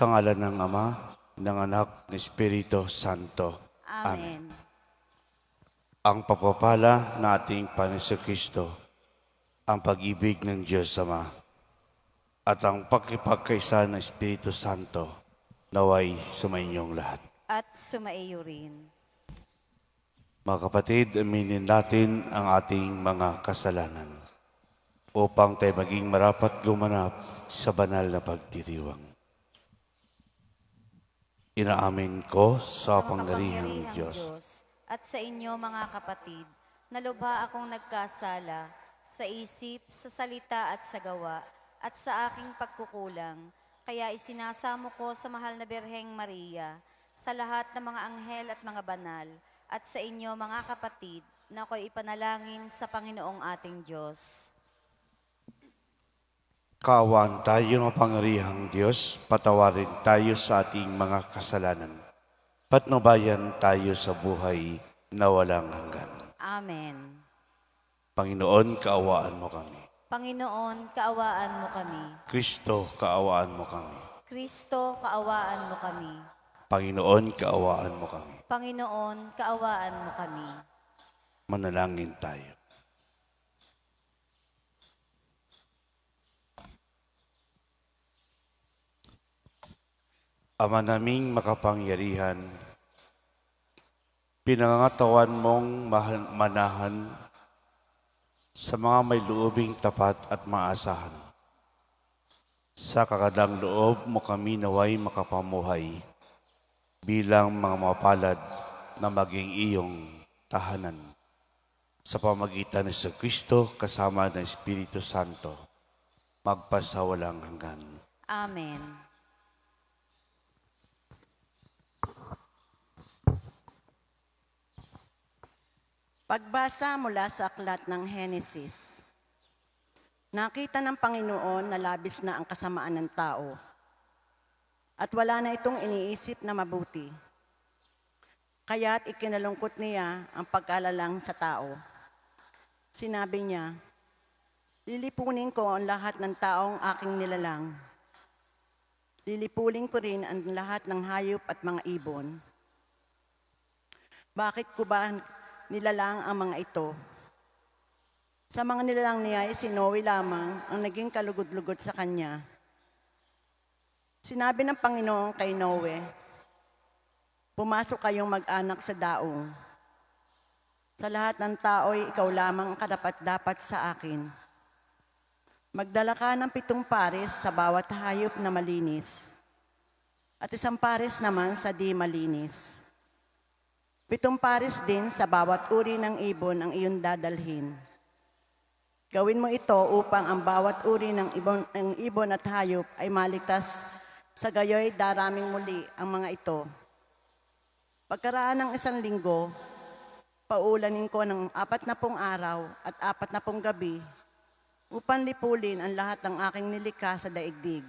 Sa ngalan ng Ama, ng Anak, ng Espiritu Santo. Amen. Amen. Ang pagpapala ng ating Panginoon Kristo, ang pag-ibig ng Diyos Ama, at ang pagkipagkaisa ng Espiritu Santo, naway sumainyong lahat. At sumaiyo rin. Mga kapatid, aminin natin ang ating mga kasalanan upang tayo maging marapat gumanap sa banal na pagdiriwang. Inaamin ko sa pangyarihang Diyos at sa inyo mga kapatid, na lubha akong nagkasala sa isip, sa salita at sa gawa, at sa aking pagkukulang. Kaya isinasamo ko sa mahal na Birheng Maria, sa lahat ng mga anghel at mga banal, at sa inyo mga kapatid, na ako'y ipanalangin sa Panginoong ating Diyos. Kaawaan tayo ng pangyarihang Diyos, patawarin tayo sa ating mga kasalanan. Patnubayan tayo sa buhay na walang hanggan. Amen. Panginoon, kaawaan mo kami. Panginoon, kaawaan mo kami. Kristo, kaawaan mo kami. Kristo, kaawaan mo kami. Panginoon, kaawaan mo kami. Panginoon, kaawaan mo kami. Manalangin tayo. Ama naming makapangyarihan, pinangangatawan mong manahan sa mga may loobing tapat at maasahan. Sa kakadang loob mo kami naway makapamuhay bilang mga mapalad na maging iyong tahanan. Sa pamagitan ni Kristo kasama ng Espiritu Santo, magpasawalang hanggan. Amen. Pagbasa mula sa aklat ng Henesis. Nakita ng Panginoon na labis na ang kasamaan ng tao at wala na itong iniisip na mabuti. Kaya't ikinalungkot niya ang pag-alalang sa tao. Sinabi niya, lilipunin ko ang lahat ng taong aking nilalang. Lilipulin ko rin ang lahat ng hayop at mga ibon. Bakit ko ba nilalang ang mga ito? Sa mga nilalang niya ay si Noe lamang ang naging kalugod-lugod sa kanya. Sinabi ng Panginoon kay Noe, pumasok kayong mag-anak sa daong. Sa lahat ng tao'y ikaw lamang ang kadapat-dapat sa akin. Magdala ka ng 7 pares sa bawat hayop na malinis, at 1 pares naman sa di malinis. 7 pares din sa bawat uri ng ibon ang iyong dadalhin. Gawin mo ito upang ang bawat uri ng ibon at hayop ay maligtas, sa gayoy daraming muli ang mga ito. Pagkaraan ng 1 linggo, paulanin ko ng 40 araw at 40 gabi upang lipulin ang lahat ng aking nilikha sa daigdig.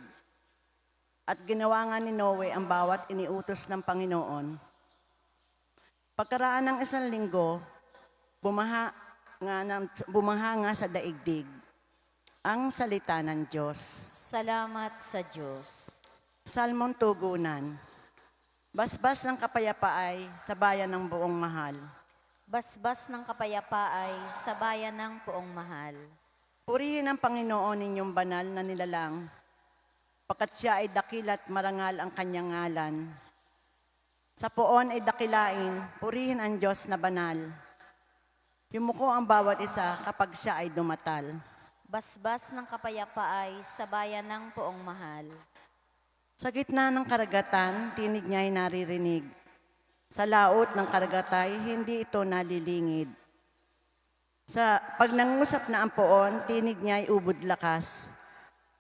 At ginawa nga ni Noe ang bawat iniutos ng Panginoon. Pagkaraan ng 1 linggo, bumaha nga sa daigdig ang salita ng Diyos. Salamat sa Diyos. Salmon tugunan. Basbas ng kapayapaay sa bayan ng buong mahal. Basbas ng kapayapaay sa bayan ng buong mahal. Purihin ang Panginoon ninyong banal na nilalang, pagkat siya ay dakila't marangal ang kanyang ngalan. Sa poon ay dakilain, purihin ang Diyos na banal. Yumuko ang bawat isa kapag siya ay dumatal. Basbas ng kapayapaay sa bayan ng buong mahal. Sa gitna ng karagatan, tinig niya ay naririnig. Sa laot ng karagatay, hindi ito nalilingid. Sa pagnangusap na ang poon, tinig niya ay ubod lakas.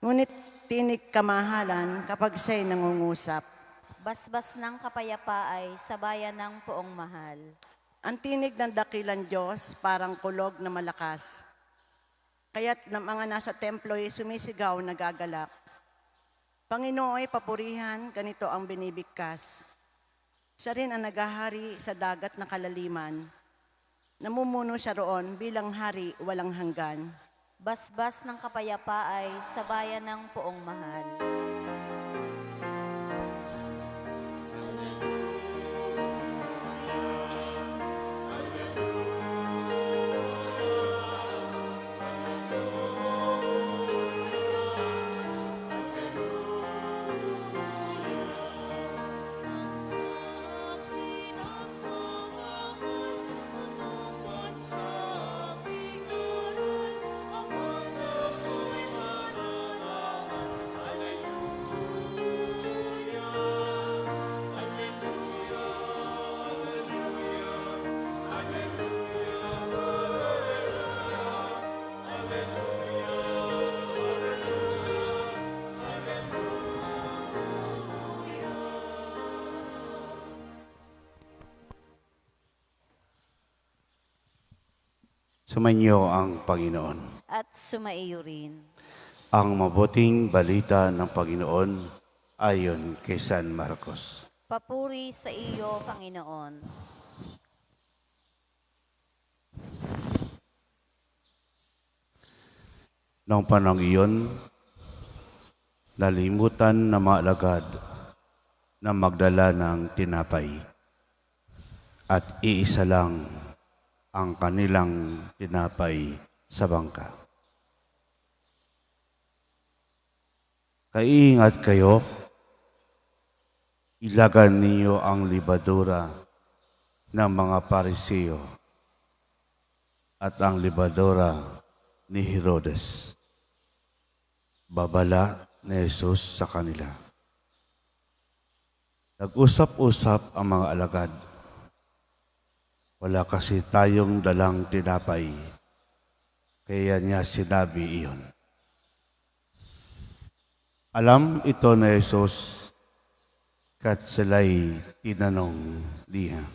Ngunit tinig kamahalan kapag siya'y nangungusap. Basbas ng kapayapaay sa bayan ng buong mahal. Ang tinig ng dakilang Diyos parang kulog na malakas. Kaya't ng mga nasa templo ay sumisigaw na gagalak. Panginoon ay papurihan, ganito ang binibigkas. Siya rin ang naghahari sa dagat na kalaliman. Namumuno siya roon bilang hari walang hanggan. Basbas ng kapayapaay sa bayan ng buong mahal. Sumainyo ang Panginoon. At sumaiyo rin. Ang mabuting balita ng Panginoon ayon kay San Marcos. Papuri sa iyo, Panginoon. Noong panahon iyon, nalimutan ng mga alagad na magdala ng tinapay at iisa lang ang kanilang tinapay sa bangka. Kaingat kayo, ilagan ninyo ang libadura ng mga Pariseo at ang libadura ni Herodes. Babala ni Jesus sa kanila. Nag-usap-usap ang mga alagad. Wala kasi tayong dalang tinapay, kaya niya sinabi iyon. Alam ito ni Jesus, kat sila'y tinanong niya,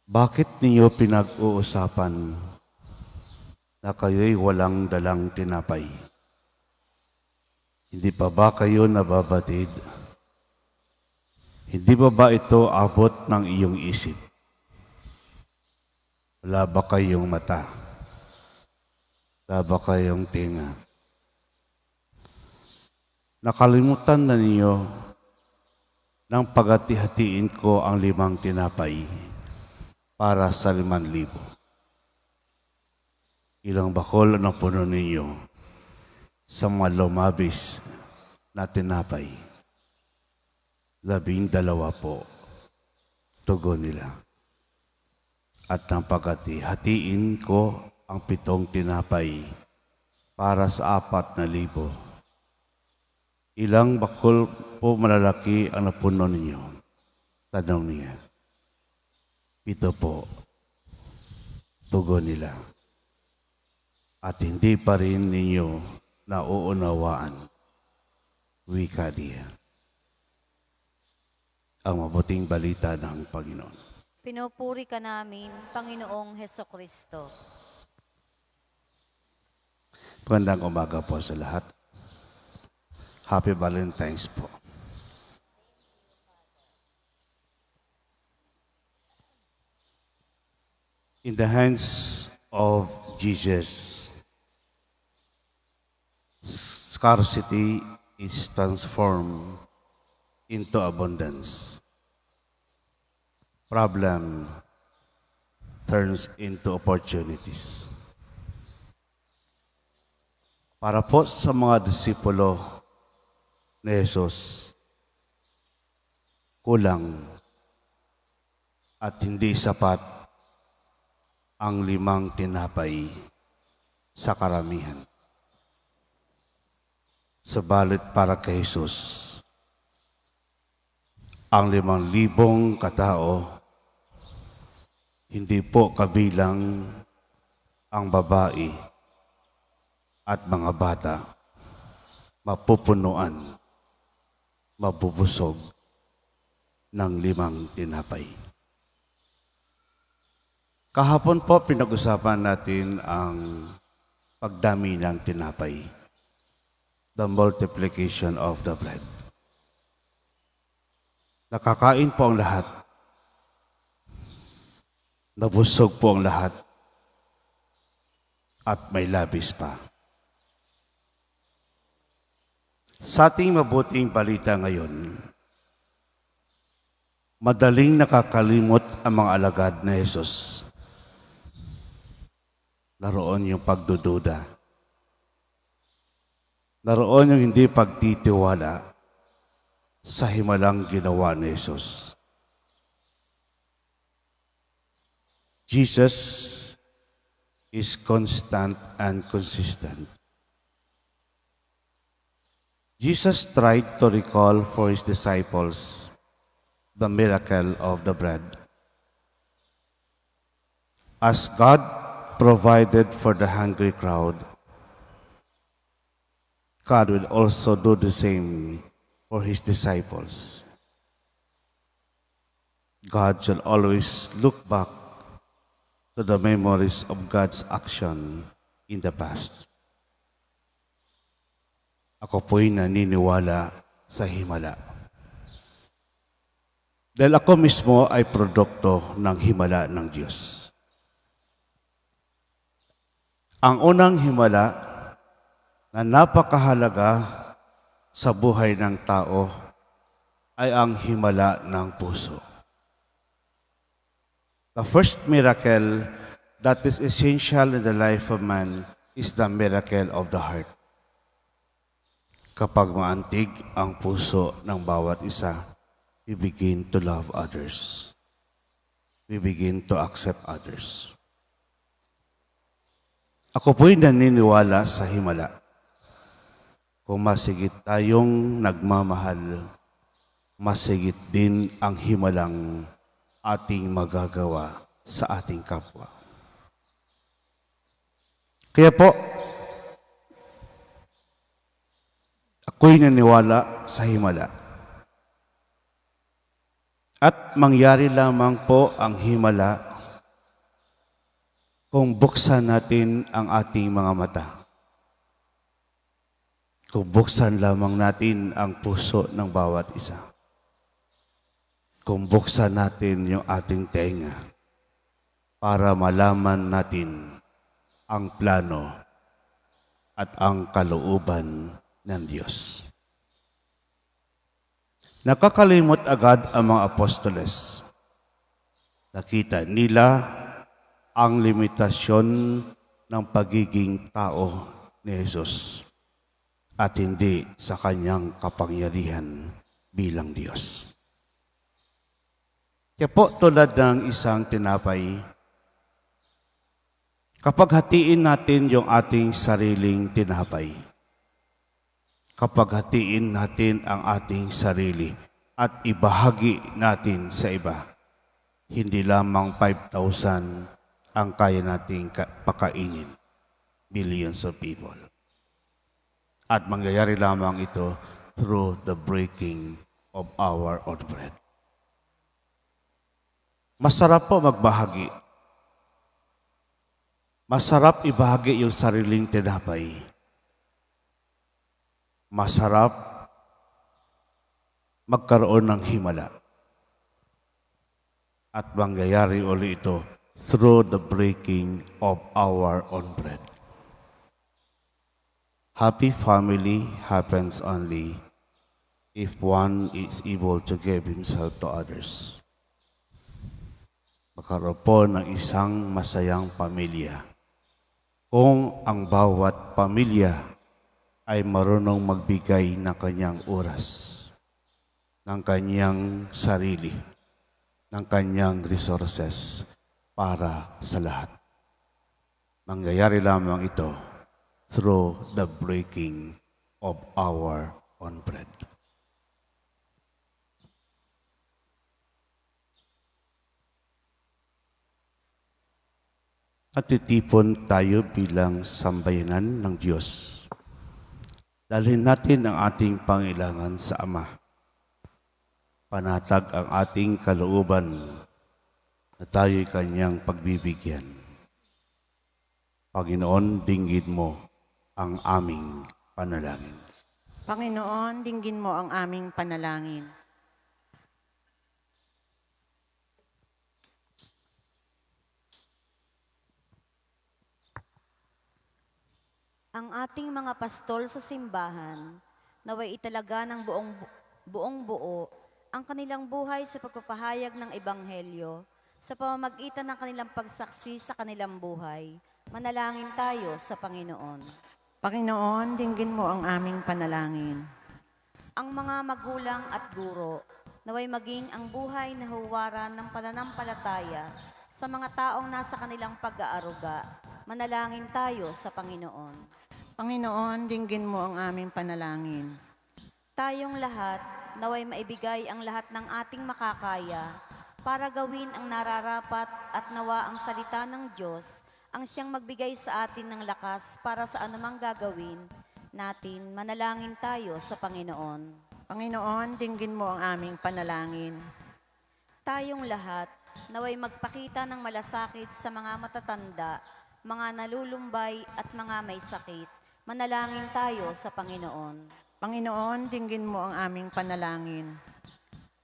bakit ninyo pinag-uusapan na kayo'y walang dalang tinapay? Hindi pa ba kayo nababatid? Hindi ba ito abot ng iyong isip? Wala ba kayong mata? Wala ba kayong tinga? Nakalimutan na ninyo nang pagati-hatiin ko ang 5 tinapay para sa 5,000. Ilang bakol ang puno ninyo sa mga lumabis na tinapay? 12 po, tugon nila. At nang pagati-hatiin ko ang 7 tinapay para sa 4,000. Ilang bakol po malalaki ang napuno ninyo? Tanong niya. 7 po, tugon nila. At hindi pa rin ninyo nauunawaan. Wika niya. Ang mabuting balita ng Panginoon. Pinupuri ka namin, Panginoong Hesukristo. Magandang umaga po sa lahat. Happy Valentine's po. In the hands of Jesus, scarcity is transformed into abundance. Problem turns into opportunities. Para po sa mga disipulo ni Jesus, kulang at hindi sapat ang 5 tinapay sa karamihan. Sabalit para kay Jesus, ang 5,000 katao, hindi po kabilang ang babae at mga bata, mapupunuan, mabubusog ng 5 tinapay. Kahapon po pinag-usapan natin ang pagdami ng tinapay, the multiplication of the bread. Nakakain po ang lahat, nabusog po ang lahat, at may labis pa. Sa ating mabuting balita ngayon, madaling nakakalimot ang mga alagad na Jesus. Naroon yung pagdududa. Naroon yung hindi pagtitiwala sa himalang ginawa ni Jesus. Jesus is constant and consistent. Jesus tried to recall for his disciples the miracle of the bread. As God provided for the hungry crowd, God will also do the same for his disciples. God shall always look back to the memories of God's action in the past. Ako po'y naniniwala sa himala. Dahil ako mismo ay produkto ng himala ng Diyos. Ang unang himala na napakahalaga sa buhay ng tao ay ang himala ng puso. The first miracle that is essential in the life of man is the miracle of the heart. Kapag maantig ang puso ng bawat isa, we begin to love others. We begin to accept others. Ako po'y naniniwala sa himala. Kung masigit tayong nagmamahal, masigit din ang himalang ating magagawa sa ating kapwa. Kaya po, ako'y naniwala sa himala. At mangyari lamang po ang himala kung buksan natin ang ating mga mata. Kung buksan lamang natin ang puso ng bawat isa. Kung buksan natin yung ating tenga para malaman natin ang plano at ang kalooban ng Diyos. Nakakalimot agad ang mga apostoles. Nakita nila ang limitasyon ng pagiging tao ni Jesus at hindi sa kanyang kapangyarihan bilang Diyos. Kaya po tulad ng isang tinapay, kapag hatiin natin yung ating sariling tinapay, kapag hatiin natin ang ating sarili at ibahagi natin sa iba, hindi lamang 5,000 ang kaya nating pakainin. Billions of people. At mangyayari lamang ito through the breaking of our own bread. Masarap po magbahagi. Masarap ibahagi yung sariling tinapay. Masarap magkaroon ng himala. At mangyayari uli ito through the breaking of our own bread. Happy family happens only if one is able to give himself to others. Magkaroon po ng isang masayang pamilya kung ang bawat pamilya ay marunong magbigay ng kanyang oras, ng kanyang sarili, ng kanyang resources para sa lahat. Mangyayari lamang ito through the breaking of our own bread. At titipon tayo bilang sambayanan ng Diyos. Dalhin natin ang ating pangailangan sa Ama. Panatag ang ating kalooban na tayo'y kanyang pagbibigyan. Panginoon, dinggin mo ang aming panalangin. Panginoon, dinggin mo ang aming panalangin. Ang ating mga pastol sa simbahan, naway italaga ng buong buo ang kanilang buhay sa pagpapahayag ng Ebanghelyo sa pamamagitan ng kanilang pagsaksi sa kanilang buhay. Manalangin tayo sa Panginoon. Panginoon, dinggin mo ang aming panalangin. Ang mga magulang at guro, naway maging ang buhay na huwaran ng pananampalataya sa mga taong nasa kanilang pag-aaruga. Manalangin tayo sa Panginoon. Panginoon, dinggin mo ang aming panalangin. Tayong lahat, naway maibigay ang lahat ng ating makakaya para gawin ang nararapat at nawa ang salita ng Diyos ang siyang magbigay sa atin ng lakas para sa anumang gagawin natin. Manalangin tayo sa Panginoon. Panginoon, dinggin mo ang aming panalangin. Tayong lahat, naway magpakita ng malasakit sa mga matatanda, mga nalulumbay at mga may sakit. Manalangin tayo sa Panginoon. Panginoon, dinggin mo ang aming panalangin.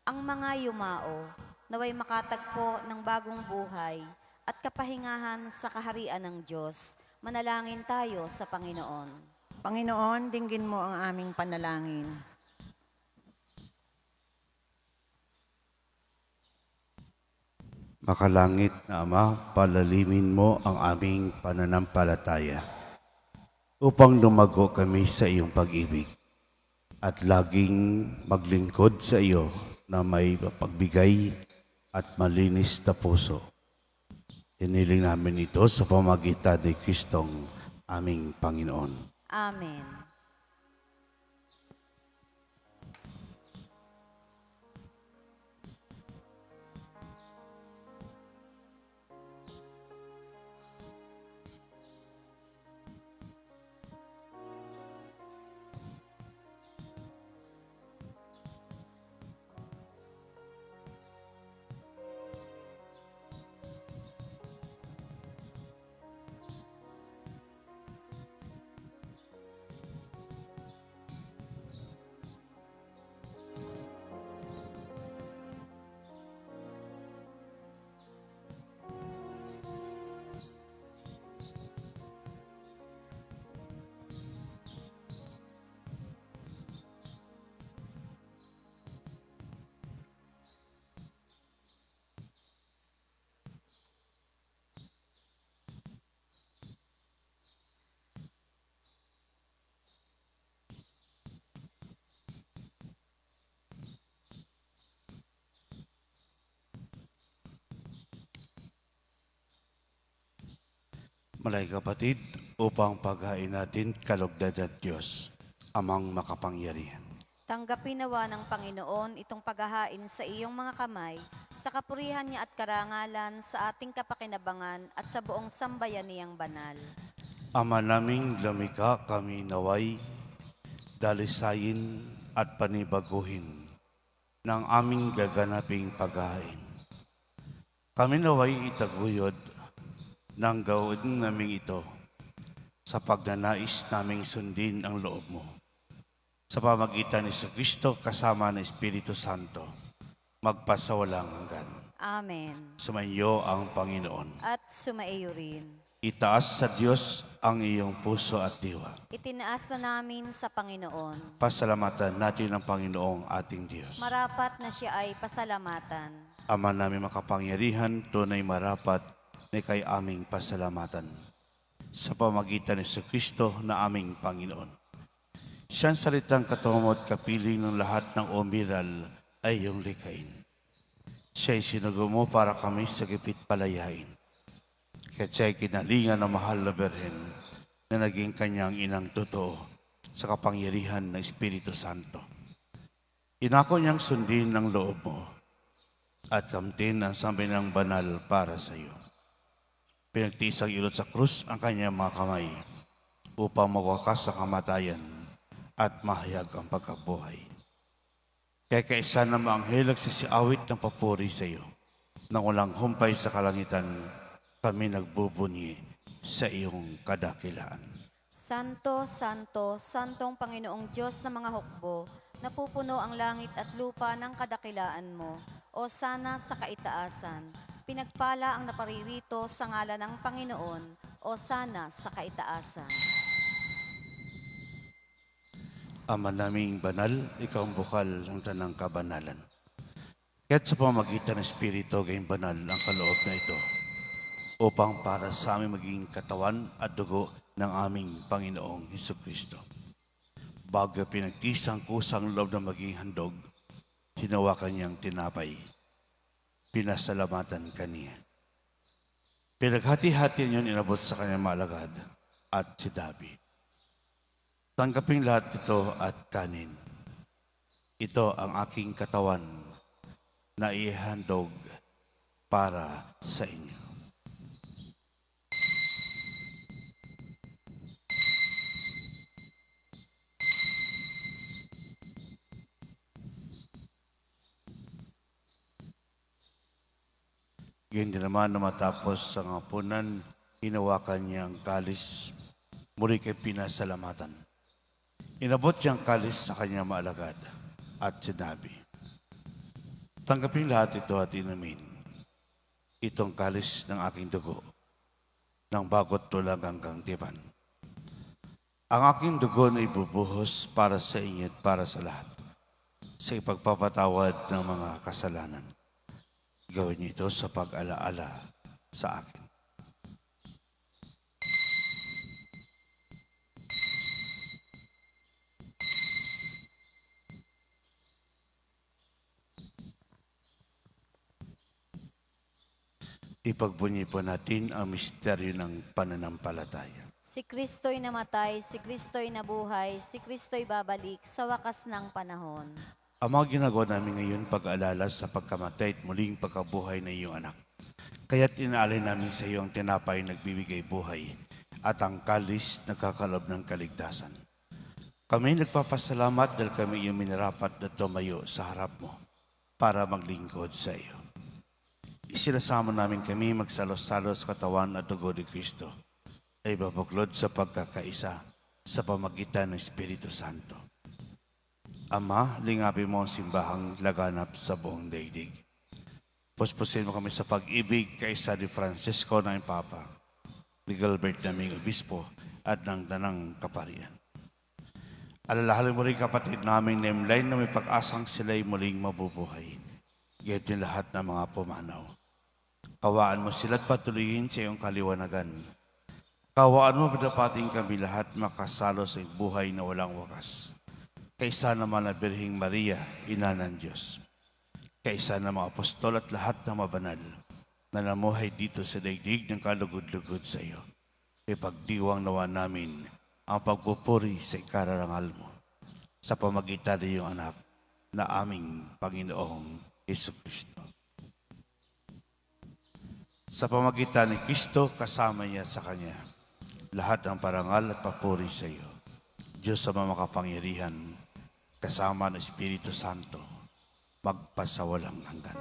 Ang mga yumao, naway makatagpo ng bagong buhay at kapahingahan sa kaharian ng Diyos. Manalangin tayo sa Panginoon. Panginoon, dinggin mo ang aming panalangin. Makalangit na Ama, palalimin mo ang aming pananampalataya upang lumago kami sa iyong pag-ibig at laging maglingkod sa iyo na may pagbigay at malinis na puso. Hiniling namin ito sa pamagitan ni Kristong aming Panginoon. Amen. Malay kapatid, upang paghain natin kalugdan ng Diyos, amang makapangyarihan. Tanggapin nawa ng Panginoon itong paghahain sa iyong mga kamay, sa kapurihan niya at karangalan, sa ating kapakinabangan at sa buong sambayan niyang banal. Ama naming lamika kami naway, dalisayin at panibaguhin ng aming gaganaping paghahain. Kami naway itaguyod ng gawin naming ito sa pagnanais naming sundin ang loob mo. Sa pamagitan ni Kristo kasama ng Espiritu Santo, magpasawalang hanggan. Amen. Sumainyo ang Panginoon. At sumaiyo rin. Itaas sa Diyos ang iyong puso at diwa. Itinaas na namin sa Panginoon. Pasalamatan natin ang Panginoong ating Diyos. Marapat na siya ay pasalamatan. Ama namin makapangyarihan, tunay marapat na kay aming pasalamatan. Sa pamagitan ni Kristo na aming Panginoon. Siyang salitang katumot kapiling ng lahat ng umiral ay iyong likain. Siya'y sinugo mo para kami sa gipit palayain. Kaya siya'y kinalingan ng mahal na Berhen na naging kanyang inang totoo sa kapangyarihan ng Espiritu Santo. Inako niyang sundin ang loob mo at kamtin ang sambilang banal para sa iyo. Pinagtiisang ilot sa krus ang kanyang mga kamay upang magwakas sa kamatayan at mahayag ang pagkabuhay. Kaya kaisa na maanghel nagsisiawit ng papuri sa iyo. Nang walang humpay sa kalangitan, kami nagbubunyi sa iyong kadakilaan. Santo, Santo, Santong Panginoong Diyos ng mga hukbo, napupuno ang langit at lupa ng kadakilaan mo. O sana sa kaitaasan, pinagpala ang naparirito sa ngalan ng Panginoon. O sana sa kaitaasan. Ama naming banal, ikaw ang bukal ng tanang kabanalan. Kaya't sa pamagitan ng Espiritu, gayong banal ang kaloob na ito, upang para sa aming maging katawan at dugo ng aming Panginoong Hesukristo. Bago pinagtisang kusang loob na maging handog, hinawakan niyang tinapay. Pinasalamatan kaniya. Pinaghati-hati niyon inabot sa kanyang malagad at si David. Tanggapin lahat ito at kanin. Ito ang aking katawan na ihandog para sa inyo. Gayon din naman na matapos ang hapunan, hinawakan niya ang kalis, muli kay pinasalamatan. Inabot niya ang kalis sa kanyang maalagad at sinabi, tanggapin lahat ito at inumin. Itong kalis ng aking dugo, ng bagot tulang hanggang tipan. Ang aking dugo na ibubuhos para sa inyo at para sa lahat, sa ipagpapatawad ng mga kasalanan. Gawin niyo ito sa pag-alaala sa akin. Ipagbunyi po natin ang misteryo ng pananampalataya. Si Kristo'y namatay, si Kristo'y nabuhay, si Kristo'y babalik sa wakas ng panahon. Ang mga ginagawa namin ngayon pag-aalala sa pagkamatay at muling pagkabuhay ng iyong anak. Kaya't inaalay namin sa iyo ang tinapay nagbibigay buhay at ang kalis nagkakalob ng kaligtasan. Kami nagpapasalamat dahil kami iyong minarapat na tumayo sa harap mo para maglingkod sa iyo. Isinasama namin kami magsalos-salos sa katawan at dugo ni Kristo ay babuklod sa pagkakaisa sa pamagitan ng Espiritu Santo. Ama, lingapin mo ang simbahang laganap sa buong daigdig. Puspusin mo kami sa pag-ibig kaisa ni Francisco na Papa, ni Gilbert naming Obispo at ng Danang Kaparian. Alalahanin mo rin kapatid naming naimlain na may pag-asang sila'y muling mabubuhay. Gayet yung lahat ng mga pumanaw. Kawaan mo sila't patuloyin sa iyong kaliwanagan. Kawaan mo padapating kami lahat makasalo sa buhay na walang wakas. Kaisa naman na Birhing Maria, Ina ng Diyos. Kaisa ng mga apostol at lahat ng mabanal na namuhay dito sa daigdig ng kalugod-lugod sa iyo. Ipagdiwang nawa namin ang pagpupuri sa ikararangal mo sa pamagitan ng iyong anak na aming Panginoong Jesucristo. Sa pamagitan ni Kristo, kasama niya sa Kanya, lahat ng parangal at papuri sa iyo. Diyos sa makapangyarihan, kasama ng Espiritu Santo, magpasawalang hanggan.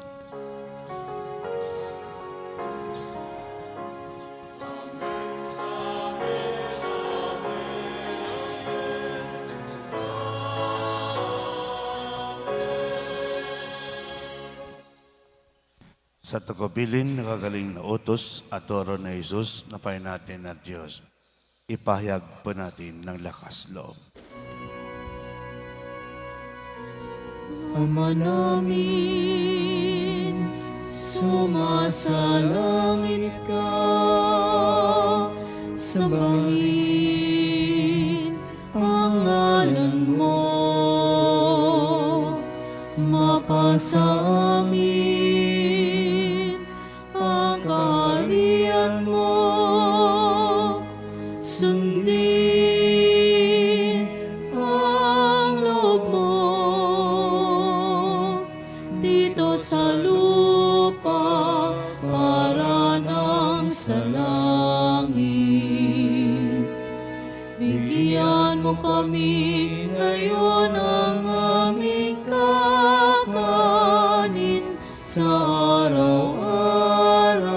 Sa tagubilin, nakagaling na utos at turo na Jesus na pahay natin na Diyos, ipahayag po natin ng lakas loob. Ama namin, sumasalangit ka, sambahin ang ngalan mo, mapasa amin ang kaharian mo, sundin ang loob mo dito sa lupa para nang sa langit. Bigyan mo kami ngayon ang aming kakanin sa araw-araw.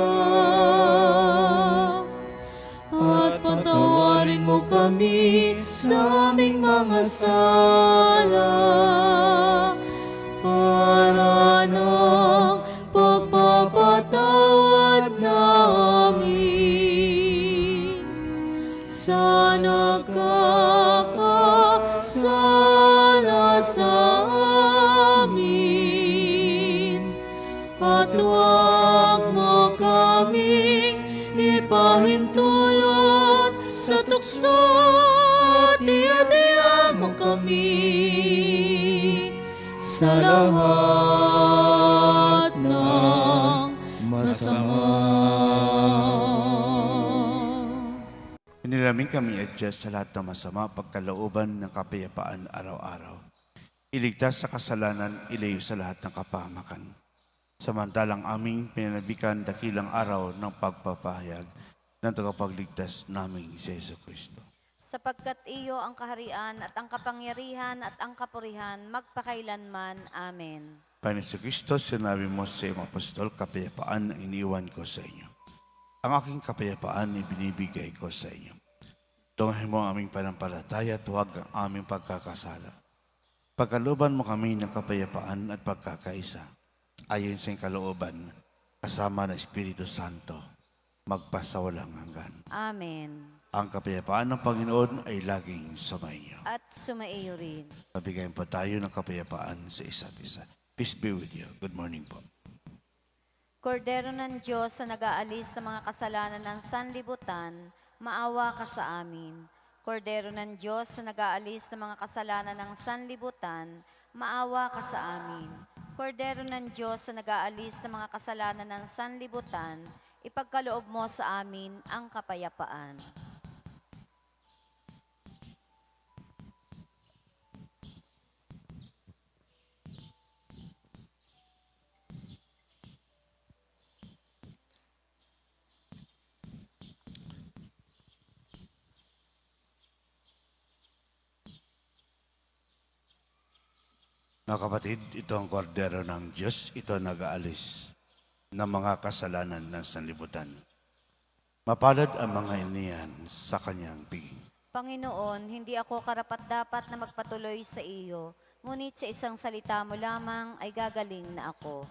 At patawarin mo kami sa aming mga sala para ng pagpapatawad namin sa nagkakasala sa amin. At huwag mo kaming ipahintulot sa tukso at iadya mo kami sa lahat ng masama. Inilamin kami adjust sa lahat ng masama, pagkalooban ng kapayapaan araw-araw. Iligtas sa kasalanan, ilayo sa lahat ng kapahamakan. Samantalang aming pinanabikan dakilang araw ng pagpapahayag ng tagapagligtas naming si Jesucristo. Sapagkat iyo ang kaharian at ang kapangyarihan at ang kapurihan magpakailanman. Amen. Panginoon Kristo, sinabi mo sa iyong apostol, kapayapaan ang iniwan ko sa inyo. Ang aking kapayapaan ay binibigay ko sa inyo. Tunghayin mo ang aming panampalataya at huwag ang aming pagkakasala. Pagkalooban mo kami ng kapayapaan at pagkakaisa, ayon sa iyong kalooban, kasama ng Espiritu Santo, magpasawalang hanggan. Amen. Ang kapayapaan ng Panginoon ay laging sumainyo. At sumaiyo rin. Pabigayin po tayo ng kapayapaan sa isa't isa. Peace be with you. Good morning po. Kordero ng Diyos na nag-aalis ng mga kasalanan ng sanlibutan, maawa ka sa amin. Kordero ng Diyos na nag-aalis ng mga kasalanan ng sanlibutan, maawa ka sa amin. Kordero ng Diyos na nag-aalis ng mga kasalanan ng sanlibutan, ipagkaloob mo sa amin ang kapayapaan. Mga kapatid, ito ang kordero ng Diyos, ito nag-aalis ng mga kasalanan ng sanlibutan. Mapalad ang mga iniyan sa kanyang piging. Panginoon, hindi ako karapat-dapat na magpatuloy sa iyo, ngunit sa isang salita mo lamang ay gagaling na ako.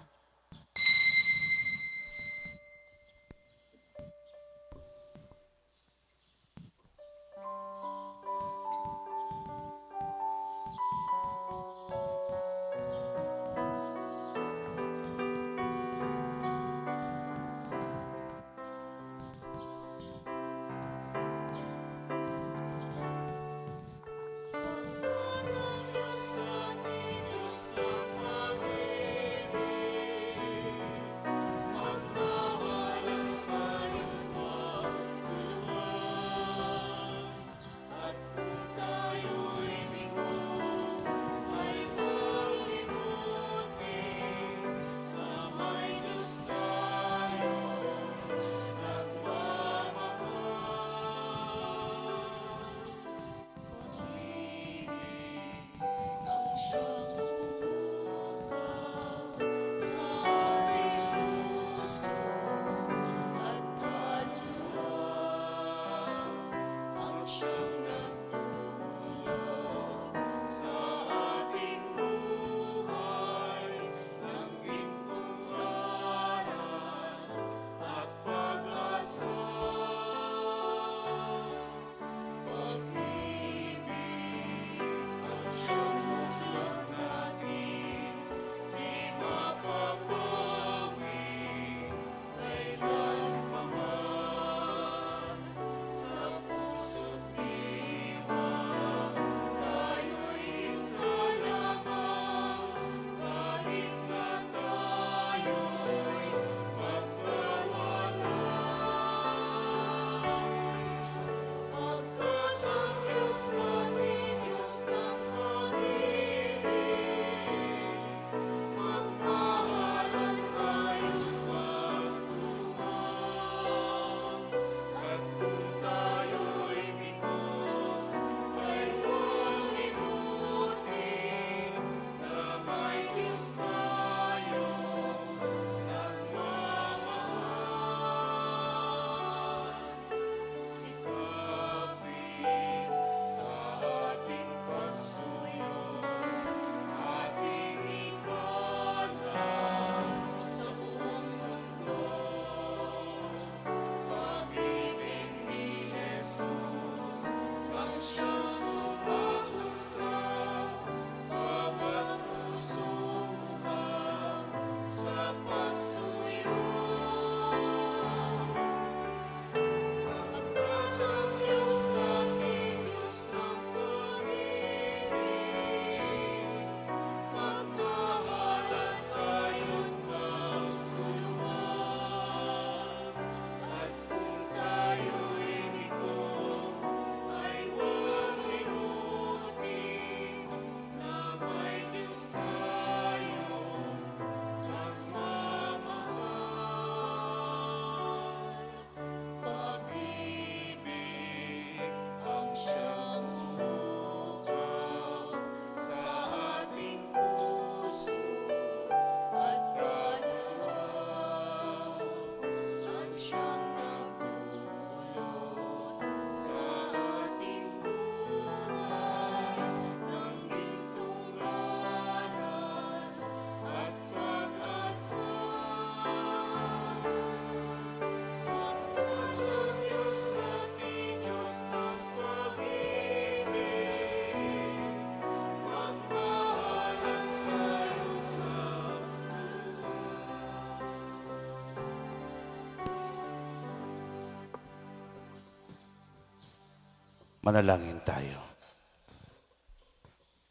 Manalangin tayo.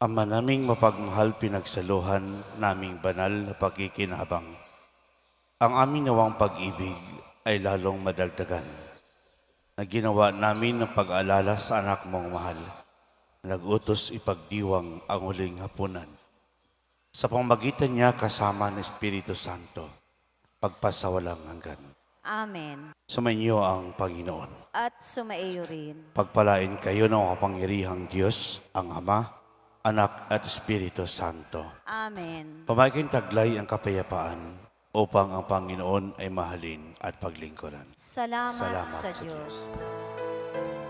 Ama naming mapagmahal, pinagsaluhan naming banal na pagkikinabang. Ang aming nawang pag-ibig ay lalong madagdagan na ginawa namin ng pag-alala sa anak mong mahal. Nag-utos ipagdiwang ang huling hapunan. Sa pamamagitan niya kasama ng Espiritu Santo, pagpasawalang hanggan. Amen. Sumainyo ang Panginoon. At sumaiyo rin. Pagpalain kayo ng kapangyarihang Diyos, ang Ama, Anak at Espiritu Santo. Amen. Pamaking taglay ang kapayapaan upang ang Panginoon ay mahalin at paglingkuran. Salamat, Salamat sa sa Diyos. Diyos.